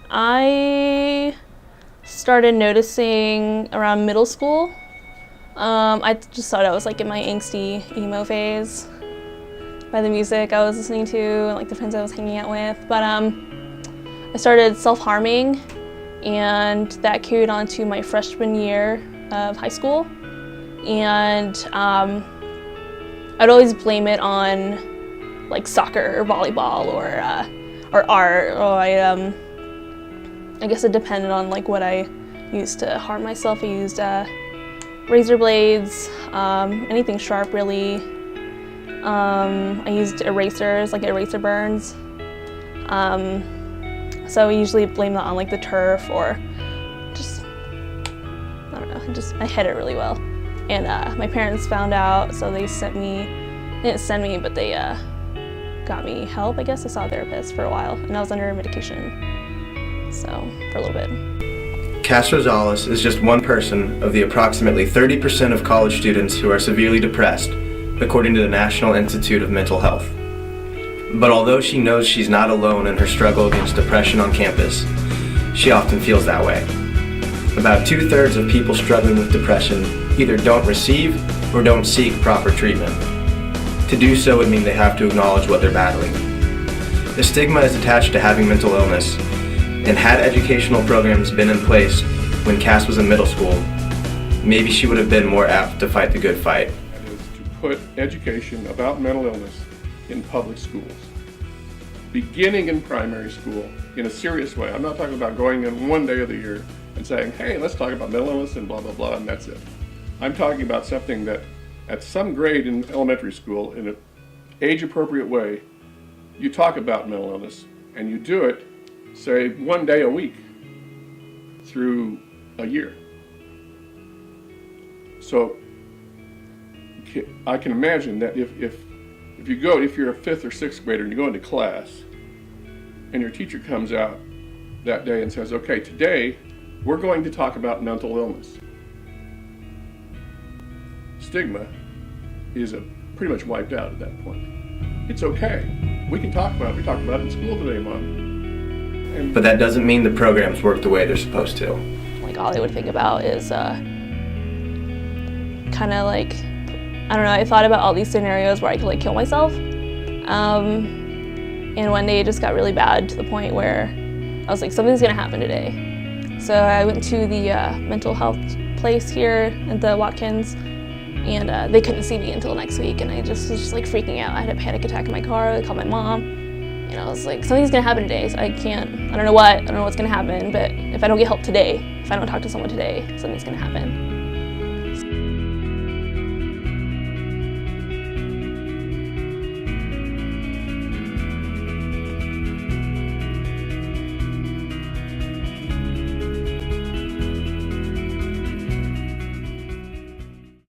I started noticing around middle school. I just thought I was like in my angsty emo phase by the music I was listening to and like the friends I was hanging out with. But I started self-harming, and that carried on to my freshman year of high school. And I'd always blame it on like soccer or volleyball or art. Or I guess it depended on like what I used to harm myself. I used razor blades, anything sharp really. I used erasers, like eraser burns. So I usually blame that on like the turf or just, I don't know, I hid it really well. And my parents found out, so they didn't send me, but they got me help, I guess. I saw a therapist for a while, and I was under medication, so for a little bit. Cass Rosales is just one person of the approximately 30% of college students who are severely depressed, according to the National Institute of Mental Health. But although she knows she's not alone in her struggle against depression on campus, she often feels that way. About 2/3 of people struggling with depression either don't receive or don't seek proper treatment. To do so would mean they have to acknowledge what they're battling. The stigma is attached to having mental illness, and had educational programs been in place when Cass was in middle school, maybe she would have been more apt to fight the good fight. That is to put education about mental illness in public schools, beginning in primary school in a serious way. I'm not talking about going in one day of the year and saying, hey, let's talk about mental illness and blah, blah, blah, and that's it. I'm talking about something that at some grade in elementary school, in an age-appropriate way, you talk about mental illness, and you do it, say, one day a week through a year. So I can imagine that if you're a 5th or 6th grader and you go into class and your teacher comes out that day and says, okay, today we're going to talk about mental illness. Stigma is pretty much wiped out at that point. It's okay. We can talk about it. We talked about it in school today, Mom. But that doesn't mean the programs work the way they're supposed to. Like all I would think about is kind of like, I don't know, I thought about all these scenarios where I could like kill myself. And one day it just got really bad to the point where I was like, something's gonna happen today. So I went to the mental health place here at the Watkins, and they couldn't see me until next week, and I was just like freaking out. I had a panic attack in my car. I called my mom, and I was like, something's gonna happen today, so I don't know what's gonna happen, but if I don't get help today, if I don't talk to someone today, something's gonna happen.